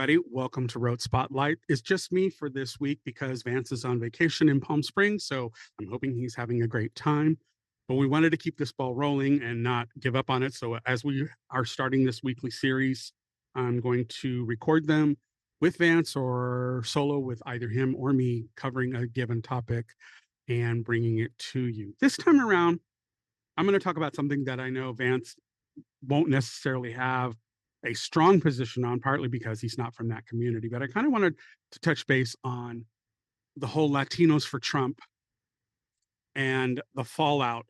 everybody. Welcome to Road Spotlight. It's just me for this week because Vance is on vacation in Palm Springs, so I'm hoping he's having a great time. But we wanted to keep this ball rolling and not give up on it. So as we are starting this weekly series, I'm going to record them with Vance or solo with either him or me covering a given topic and bringing it to you. This time around, I'm going to talk about something that I know Vance won't necessarily have a strong position on, partly because he's not from that community. But I kind of wanted to touch base on the whole Latinos for Trump and the fallout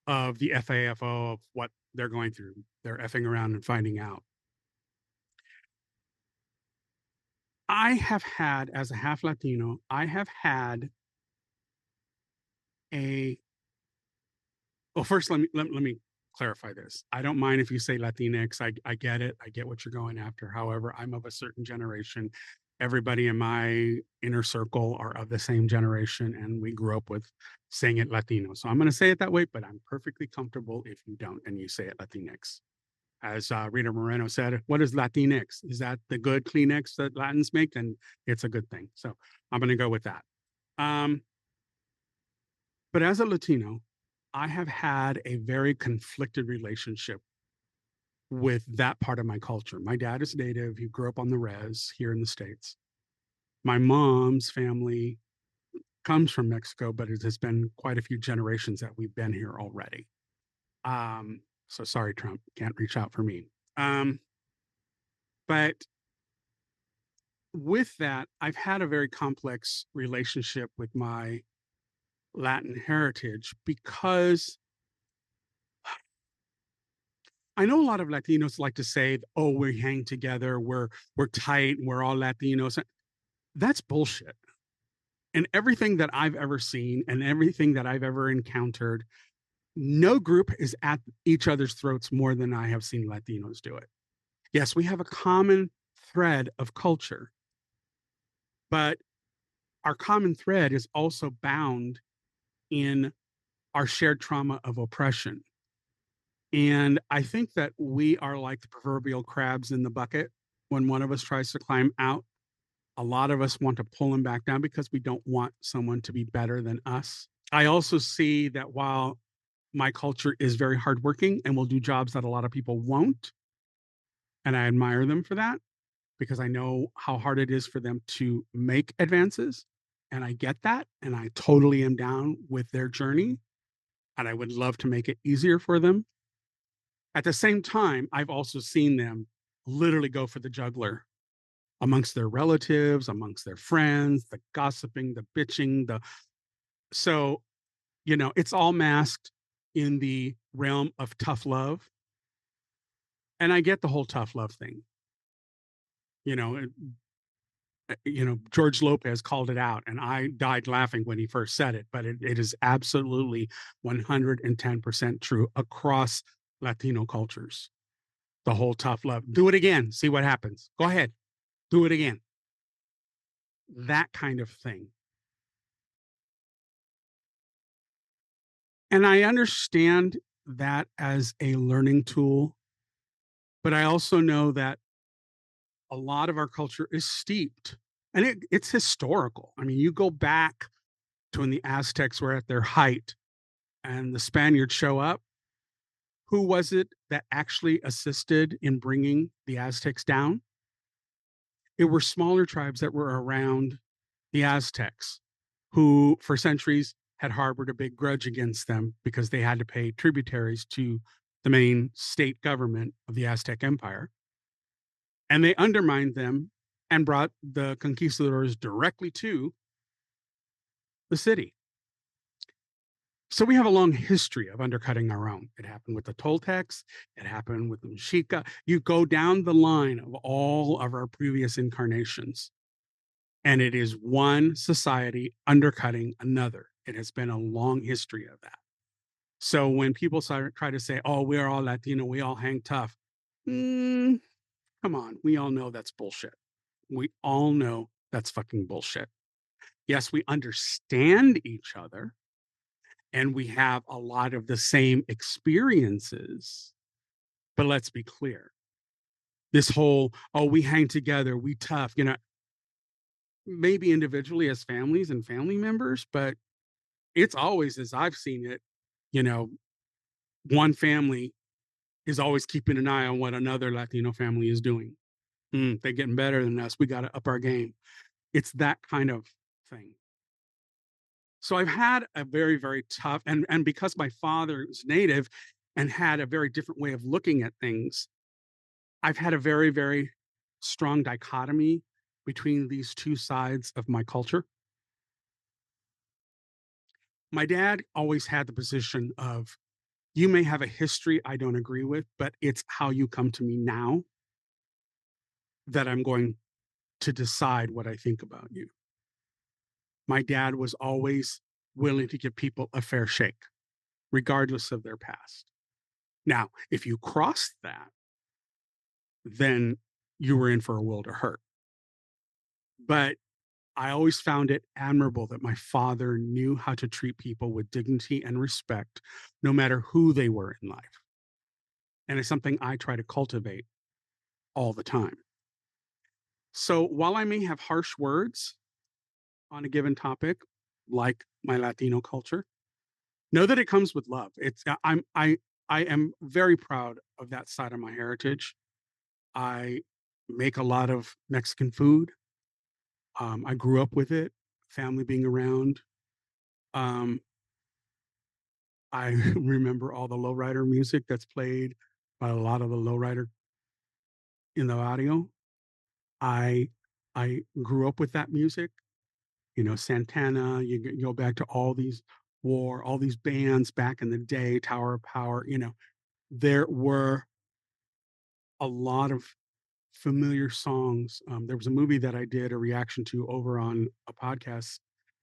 of the FAFO, of what they're going through. They're effing around and finding out. I have had, as a half Latino, I have had a, well, first, let me clarify this. I don't mind if you say Latinx. I get it. I get what you're going after. However, I'm of a certain generation. Everybody in my inner circle are of the same generation, and we grew up with saying it Latino. So I'm going to say it that way, but I'm perfectly comfortable if you don't and you say it Latinx. As Rita Moreno said, what is Latinx? Is that the good Kleenex that Latins make? Then it's a good thing. So I'm going to go with that. But as a Latino, I have had a very conflicted relationship with that part of my culture. My dad is Native. He grew up on the res here in the States. My mom's family comes from Mexico, but it has been quite a few generations that we've been here already. So sorry, Trump, can't reach out for me. But with that, I've had a very complex relationship with my Latin heritage because I know a lot of Latinos like to say, "Oh, we hang together, we're tight, we're all Latinos." That's bullshit. And everything that I've ever seen and everything that I've ever encountered, no group is at each other's throats more than I have seen Latinos do it. Yes, we have a common thread of culture, but our common thread is also bound in our shared trauma of oppression. And I think that we are like the proverbial crabs in the bucket. When one of us tries to climb out, a lot of us want to pull them back down because we don't want someone to be better than us. I also see that while my culture is very hardworking and will do jobs that a lot of people won't, and I admire them for that because I know how hard it is for them to make advances. And I get that. And I totally am down with their journey. And I would love to make it easier for them. At the same time, I've also seen them literally go for the juggler amongst their relatives, amongst their friends, the gossiping, the bitching, so, it's all masked in the realm of tough love. And I get the whole tough love thing. You know, George Lopez called it out, and I died laughing when he first said it, but it is absolutely 110% true across Latino cultures. The whole tough love. Do it again. See what happens. Go ahead. Do it again. That kind of thing. And I understand that as a learning tool, but I also know that a lot of our culture is steeped and it's historical. I mean, you go back to when the Aztecs were at their height and the Spaniards show up. Who was it that actually assisted in bringing the Aztecs down? It were smaller tribes that were around the Aztecs who, for centuries, had harbored a big grudge against them because they had to pay tributaries to the main state government of the Aztec Empire. And they undermined them and brought the conquistadors directly to the city. So we have a long history of undercutting our own. It happened with the Toltecs. It happened with the Mexica. You go down the line of all of our previous incarnations, and it is one society undercutting another. It has been a long history of that. So when people try to say, "Oh, we're all Latino, we all hang tough," come on, we all know that's bullshit. We all know that's fucking bullshit. Yes, we understand each other and we have a lot of the same experiences, but let's be clear. This whole, oh, we hang together, we tough, maybe individually as families and family members, but it's always, as I've seen it, you know, one family is always keeping an eye on what another Latino family is doing. They're getting better than us. We got to up our game. It's that kind of thing. So I've had a very, very tough, and because my father is Native and had a very different way of looking at things, I've had a very, very strong dichotomy between these two sides of my culture. My dad always had the position of, you may have a history I don't agree with, but it's how you come to me now that I'm going to decide what I think about you. My dad was always willing to give people a fair shake, regardless of their past. Now, if you crossed that, then you were in for a world of hurt. But I always found it admirable that my father knew how to treat people with dignity and respect, no matter who they were in life. And it's something I try to cultivate all the time. So while I may have harsh words on a given topic, like my Latino culture, know that it comes with love. I am very proud of that side of my heritage. I make a lot of Mexican food. I grew up with it, family being around. I remember all the lowrider music that's played by a lot of the lowrider in the audio. I grew up with that music, Santana. You go back to all these bands back in the day, Tower of Power. There were a lot of familiar songs. There was a movie that I did a reaction to over on a podcast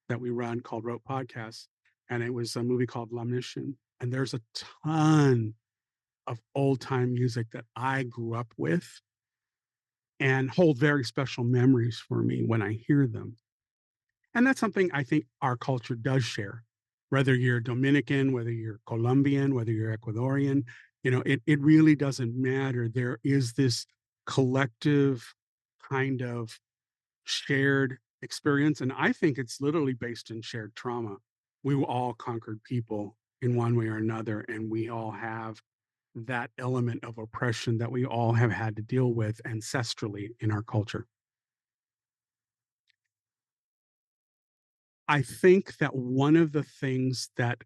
that we run called Rope Podcast, and it was a movie called La Mission. And there's a ton of old time music that I grew up with and hold very special memories for me when I hear them. And that's something I think our culture does share, whether you're Dominican, whether you're Colombian, whether you're Ecuadorian, it really doesn't matter. There is this collective kind of shared experience. And I think it's literally based in shared trauma. We were all conquered people in one way or another, and we all have that element of oppression that we all have had to deal with ancestrally in our culture. I think that one of the things that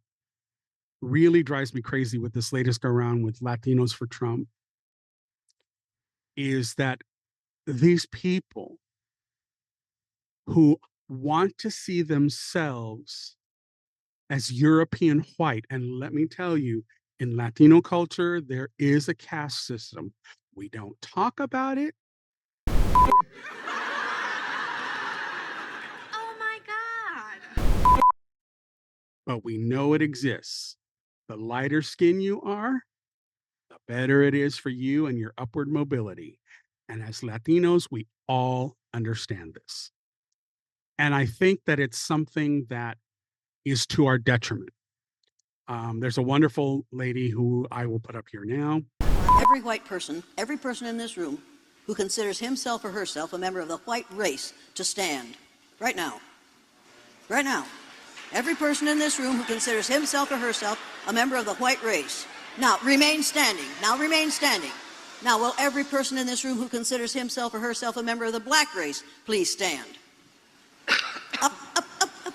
really drives me crazy with this latest go around with Latinos for Trump is that these people who want to see themselves as European white, and let me tell you, in Latino culture, there is a caste system. We don't talk about it. Oh my God. But we know it exists. The lighter skin you are, the better it is for you and your upward mobility. And as Latinos, we all understand this. And I think that it's something that is to our detriment. There's a wonderful lady who I will put up here now. Every white person, every person in this room who considers himself or herself a member of the white race to stand. Right now. Right now. Every person in this room who considers himself or herself a member of the white race. Now, remain standing. Now, remain standing. Now, will every person in this room who considers himself or herself a member of the black race please stand? Up, up, up, up.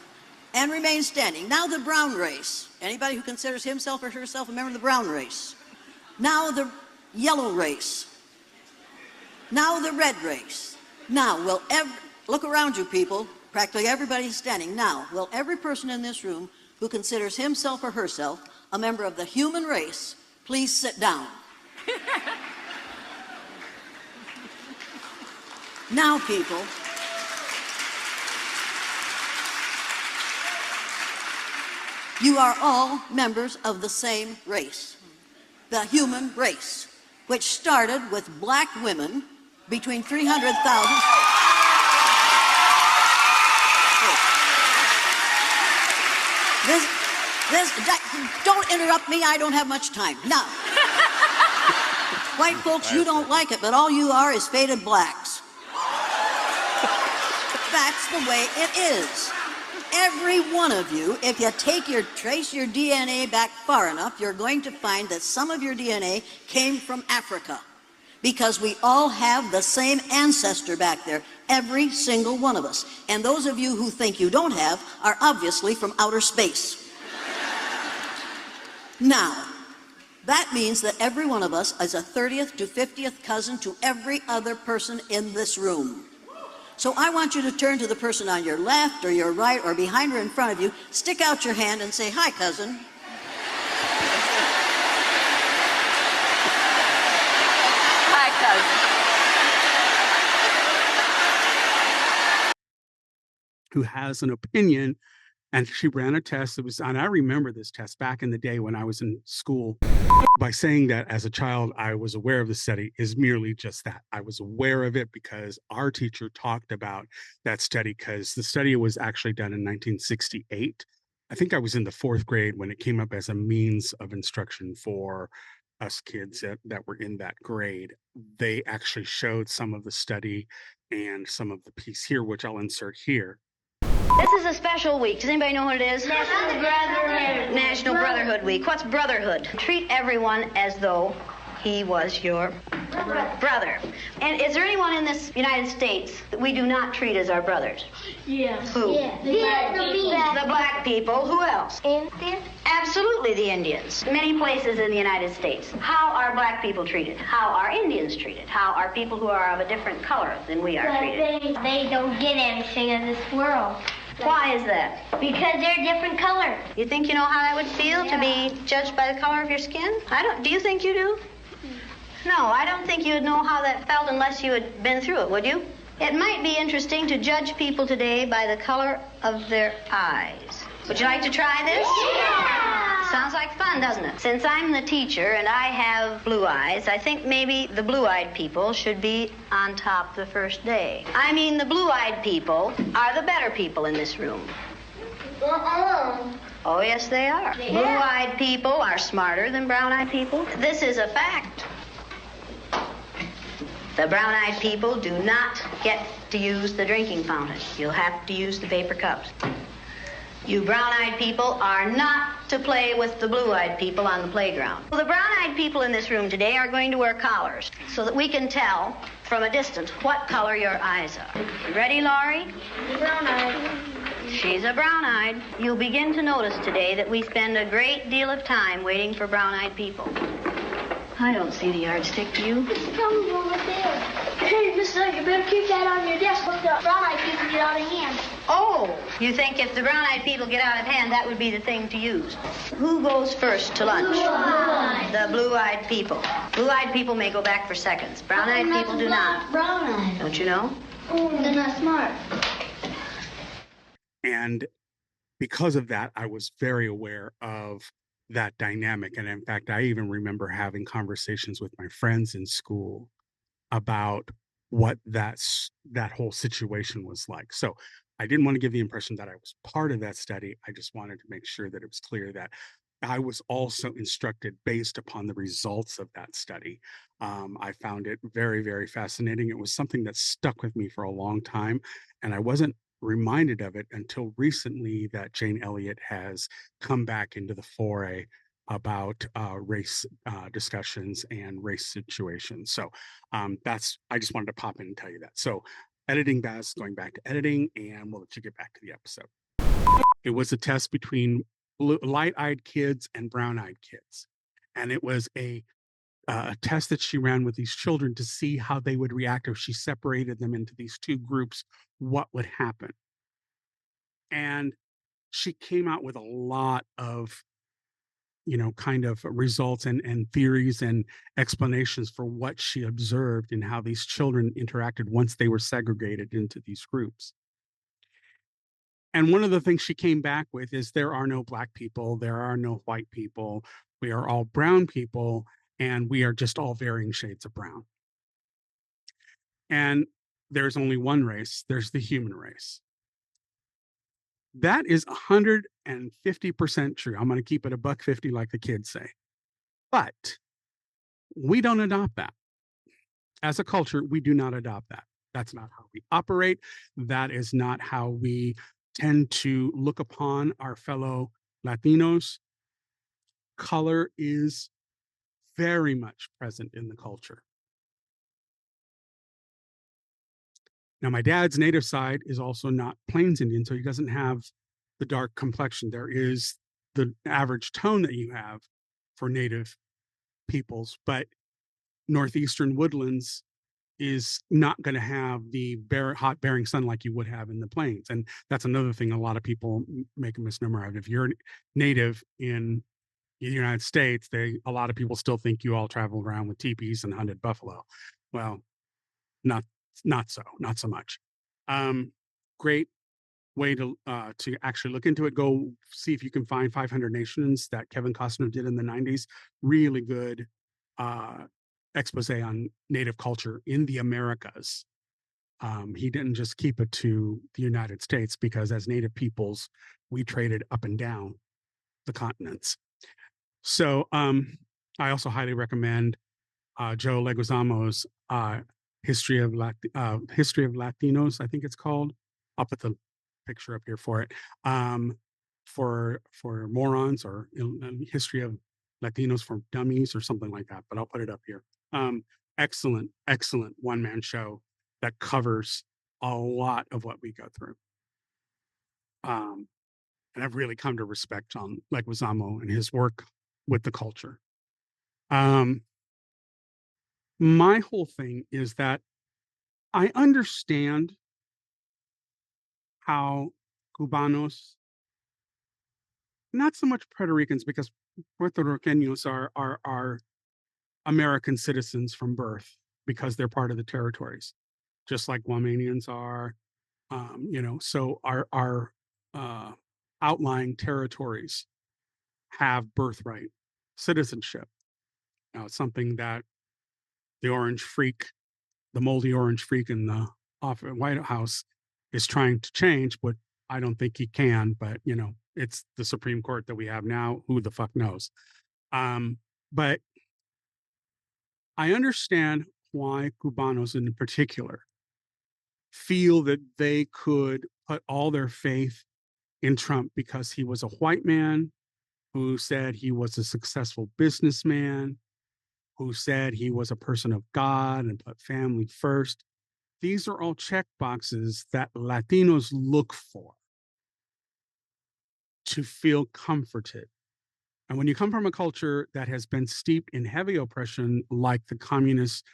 And remain standing. Now, the brown race. Anybody who considers himself or herself a member of the brown race. Now, the yellow race. Now, the red race. Now, look around you, people. Practically everybody's standing. Now, will every person in this room who considers himself or herself a member of the human race please sit down? Now, people, you are all members of the same race, the human race, which started with black women between 300,000. Don't interrupt me, I don't have much time. Now, White folks, you don't like it, but all you are is faded blacks. That's the way it is. Every one of you, if you trace your DNA back far enough, you're going to find that some of your DNA came from Africa. Because we all have the same ancestor back there, every single one of us. And those of you who think you don't have are obviously from outer space. Now, that means that every one of us is a 30th to 50th cousin to every other person in this room. So I want you to turn to the person on your left or your right or behind or in front of you, stick out your hand and say, "Hi, cousin." Hi, cousin. Who has an opinion, and she ran a test. And I remember this test back in the day when I was in school. By saying that as a child, I was aware of the study is merely just that. I was aware of it because our teacher talked about that study, because the study was actually done in 1968. I think I was in the 4th grade when it came up as a means of instruction for us kids that were in that grade. They actually showed some of the study and some of the piece here, which I'll insert here. This is a special week. Does anybody know what it is? National Brotherhood. National Brotherhood Week. What's brotherhood? Treat everyone as though he was your brother. And is there anyone in this United States that we do not treat as our brothers? Yes. Who? The The black people. Who else? Indians. Absolutely the Indians. Many places in the United States. How are black people treated? How are Indians treated? How are people who are of a different color than we are treated? They don't get anything in this world. Why is that? Because they're different color. You think you know how that would feel to be judged by the color of your skin? I don't. Do you think you do? No, I don't think you'd know how that felt unless you had been through it, would you? It might be interesting to judge people today by the color of their eyes. Would you like to try this? Yeah! Sounds like fun, doesn't it? Since I'm the teacher and I have blue eyes, I think maybe the blue-eyed people should be on top the first day. I mean, the blue-eyed people are the better people in this room. Oh, yes, they are. They are. Blue-eyed people are smarter than brown-eyed people. This is a fact. The brown-eyed people do not get to use the drinking fountain. You'll have to use the paper cups. You brown-eyed people are not to play with the blue-eyed people on the playground. Well, the brown-eyed people in this room today are going to wear collars so that we can tell from a distance what color your eyes are. You ready, Laurie? Brown-eyed. She's a brown-eyed. You'll begin to notice today that we spend a great deal of time waiting for brown-eyed people. I don't see the yardstick, do you? It's coming over there. Hey, mister, you better keep that on your desk. Look, the brown-eyed people get out of hand. Oh, you think if the brown-eyed people get out of hand, that would be the thing to use. Who goes first to lunch? Blue-eyed. The blue-eyed people. Blue-eyed people may go back for seconds. Brown-eyed people do not. Brown-eyed. Don't you know? Oh, they're not smart. And because of that, I was very aware of that dynamic. And in fact, I even remember having conversations with my friends in school about what that whole situation was like. So I didn't want to give the impression that I was part of that study. I just wanted to make sure that it was clear that I was also instructed based upon the results of that study. I found it very, very fascinating. It was something that stuck with me for a long time, and I wasn't reminded of it until recently that Jane Elliott has come back into the foray about race discussions and race situations. So I just wanted to pop in and tell you that. So editing, Vance, going back to editing, and we'll let you get back to the episode. It was a test between light-eyed kids and brown-eyed kids. And it was a test that she ran with these children to see how they would react if she separated them into these two groups, what would happen. And she came out with a lot of, kind of results and theories and explanations for what she observed and how these children interacted once they were segregated into these groups. And one of the things she came back with is there are no black people, there are no white people, we are all brown people, and we are just all varying shades of brown. And there's only one race, there's the human race. That is 150% true. I'm going to keep it $1.50 like the kids say. But We don't adopt that. As a culture, we do not adopt that. That's not how we operate. That is not how we tend to look upon our fellow Latinos. Color is very much present in the culture. Now, my dad's native side is also not Plains Indian, so he doesn't have the dark complexion. There is the average tone that you have for native peoples, but northeastern woodlands is not going to have the hot bearing sun like you would have in the plains. And that's another thing a lot of people make a misnomer of. If you're native in the United States, a lot of people still think you all traveled around with teepees and hunted buffalo. Well, not so much. Great way to actually look into it. Go see if you can find 500 Nations that Kevin Costner did in the 90s. Really good expose on Native culture in the Americas. He didn't just keep it to the United States, because as Native peoples, we traded up and down the continents. So I also highly recommend Joe Leguizamo's History of Latinos, I think it's called. I'll put the picture up here for it. For morons, or History of Latinos for Dummies, or something like that, but I'll put it up here. Excellent one-man show that covers a lot of what we go through. And I've really come to respect John Leguizamo and his work with the culture. My whole thing is that I understand how Cubanos, not so much Puerto Ricans, because Puerto Ricanos are American citizens from birth because they're part of the territories, just like Guamanians are. So our outlying territories have birthright citizenship. Now, it's something that the moldy orange freak in the White House is trying to change, but I don't think he can. But it's the Supreme Court that we have now. Who the fuck knows? But I understand why Cubanos in particular feel that they could put all their faith in Trump, because he was a white man who said he was a successful businessman, who said he was a person of God and put family first. These are all check boxes that Latinos look for to feel comforted. And when you come from a culture that has been steeped in heavy oppression, like the communist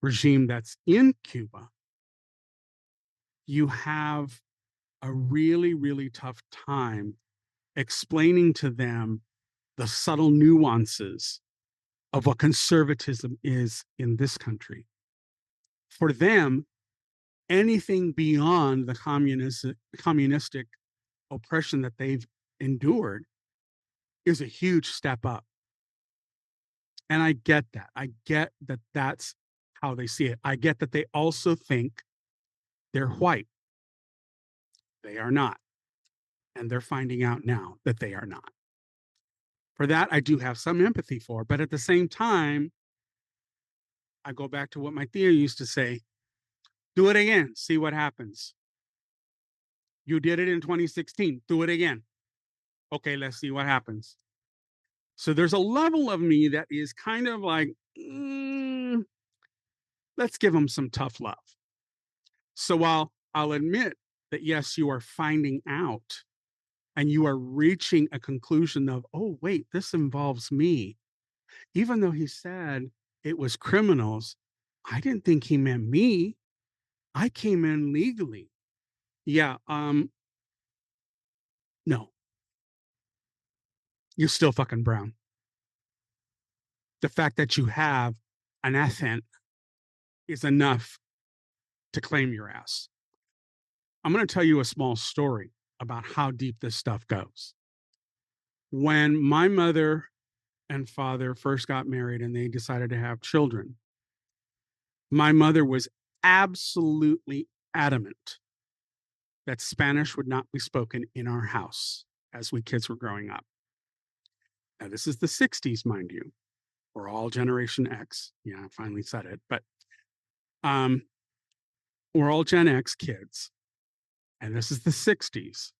regime that's in Cuba, you have a really, really tough time explaining to them the subtle nuances of what conservatism is in this country. For them, anything beyond the communistic oppression that they've endured is a huge step up. And I get that. I get that that's how they see it. I get that they also think they're white. They are not. And they're finding out now that they are not. For that, I do have some empathy for. But at the same time, I go back to what my Thea used to say: do it again, see what happens. You did it in 2016, do it again. Okay, let's see what happens. So there's a level of me that is kind of like, let's give them some tough love. So while I'll admit that, yes, you are finding out and you are reaching a conclusion of, oh, wait, this involves me. Even though he said it was criminals, I didn't think he meant me. I came in legally. Yeah, no. You're still fucking brown. The fact that you have an accent is enough to claim your ass. I'm going to tell you a small story about how deep this stuff goes. When my mother and father first got married and they decided to have children, my mother was absolutely adamant that Spanish would not be spoken in our house as we kids were growing up. Now, this is the 60s, mind you. We're all Generation X. Yeah, I finally said it. But we're all Gen X kids. And this is the 60s,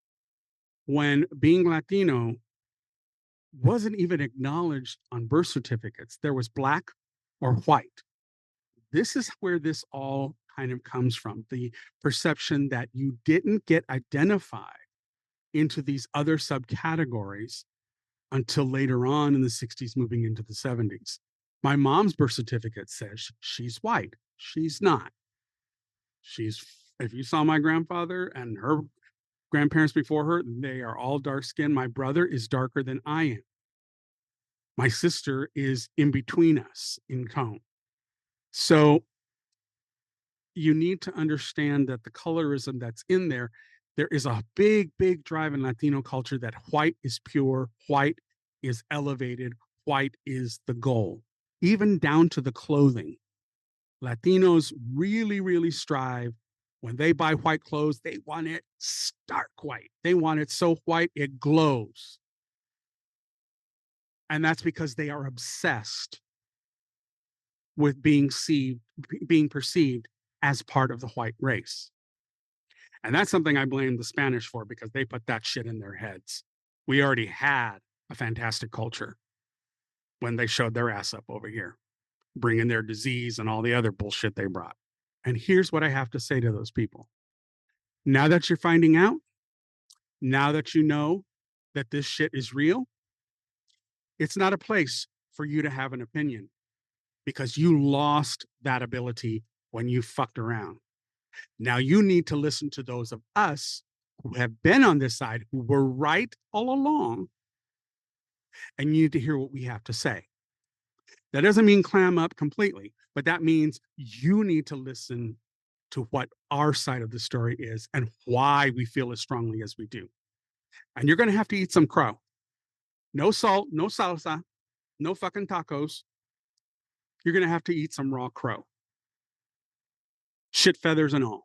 when being Latino wasn't even acknowledged on birth certificates. There was black or white. This is where this all kind of comes from, the perception that you didn't get identified into these other subcategories until later on in the 60s, moving into the 70s. My mom's birth certificate says she's white. She's not. If you saw my grandfather and her grandparents before her, they are all dark skinned. My brother is darker than I am. My sister is in between us in tone. So you need to understand that the colorism that's in there is a big, big drive in Latino culture that white is pure, white is elevated, white is the goal, even down to the clothing. Latinos really, really strive. When they buy white clothes, they want it stark white. They want it so white it glows. And that's because they are obsessed with being perceived as part of the white race. And that's something I blame the Spanish for, because they put that shit in their heads. We already had a fantastic culture when they showed their ass up over here, bringing their disease and all the other bullshit they brought. And here's what I have to say to those people. Now that you're finding out, now that you know that this shit is real, it's not a place for you to have an opinion, because you lost that ability when you fucked around. Now you need to listen to those of us who have been on this side, who were right all along, and you need to hear what we have to say. That doesn't mean clam up completely, but that means you need to listen to what our side of the story is and why we feel as strongly as we do. And you're going to have to eat some crow. No salt, no salsa, no fucking tacos. You're going to have to eat some raw crow. Shit feathers and all.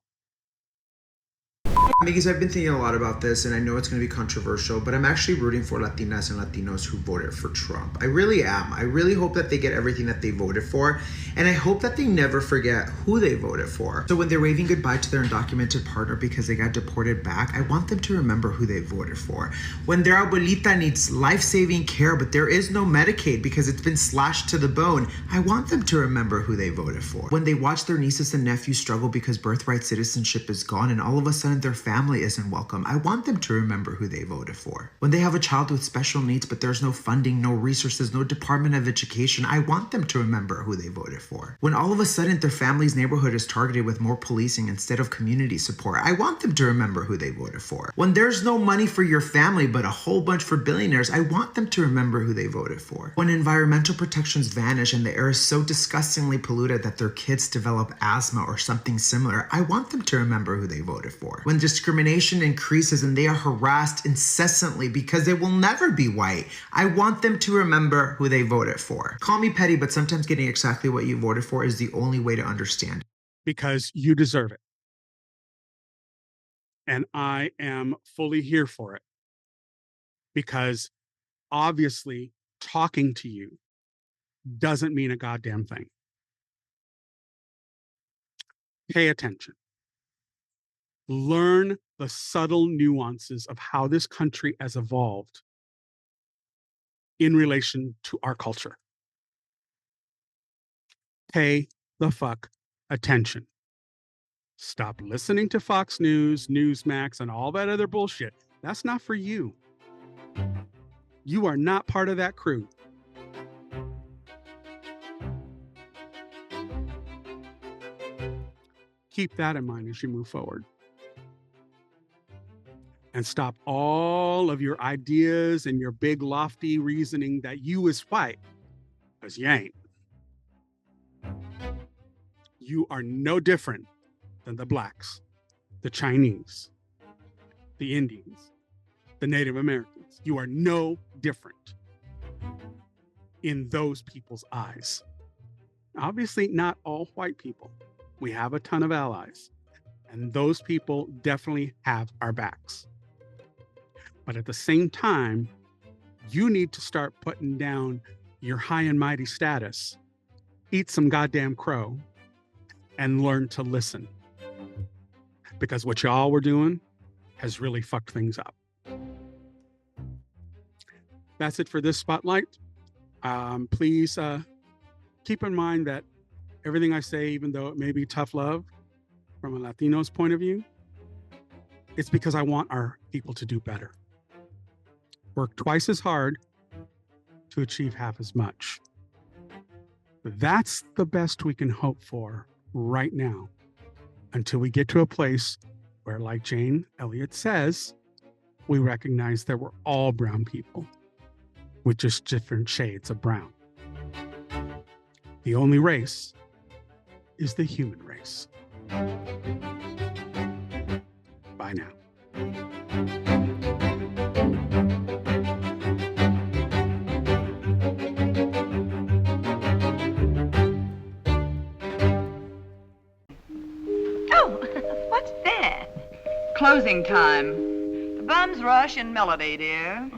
Because I've been thinking a lot about this, and I know it's going to be controversial, but I'm actually rooting for Latinas and Latinos who voted for Trump. I really am. I really hope that they get everything that they voted for, and I hope that they never forget who they voted for. So when they're waving goodbye to their undocumented partner because they got deported back, I want them to remember who they voted for. When their abuelita needs life-saving care, but there is no Medicaid because it's been slashed to the bone, I want them to remember who they voted for. When they watch their nieces and nephews struggle because birthright citizenship is gone and all of a sudden their family isn't welcome, I want them to remember who they voted for. When they have a child with special needs but there's no funding, no resources, no Department of Education, I want them to remember who they voted for. When all of a sudden their family's neighborhood is targeted with more policing instead of community support, I want them to remember who they voted for. When there's no money for your family but a whole bunch for billionaires, I want them to remember who they voted for. When environmental protections vanish and the air is so disgustingly polluted that their kids develop asthma or something similar, I want them to remember who they voted for. When discrimination increases and they are harassed incessantly because they will never be white, I want them to remember who they voted for. Call me petty, but sometimes getting exactly what you voted for is the only way to understand. Because you deserve it. And I am fully here for it. Because obviously talking to you doesn't mean a goddamn thing. Pay attention. Learn the subtle nuances of how this country has evolved in relation to our culture. Pay the fuck attention. Stop listening to Fox News, Newsmax, and all that other bullshit. That's not for you. You are not part of that crew. Keep that in mind as you move forward. And stop all of your ideas and your big lofty reasoning that you is white, because you ain't. You are no different than the blacks, the Chinese, the Indians, the Native Americans. You are no different in those people's eyes. Obviously, not all white people. We have a ton of allies, and those people definitely have our backs. But at the same time, you need to start putting down your high and mighty status, eat some goddamn crow, and learn to listen. Because what y'all were doing has really fucked things up. That's it for this spotlight. Please keep in mind that everything I say, even though it may be tough love from a Latino's point of view, it's because I want our people to do better. Work twice as hard to achieve half as much. That's the best we can hope for right now, until we get to a place where, like Jane Elliott says, we recognize that we're all brown people with just different shades of brown. The only race is the human race. Bye now. Closing time. The bums rush in melody, dear.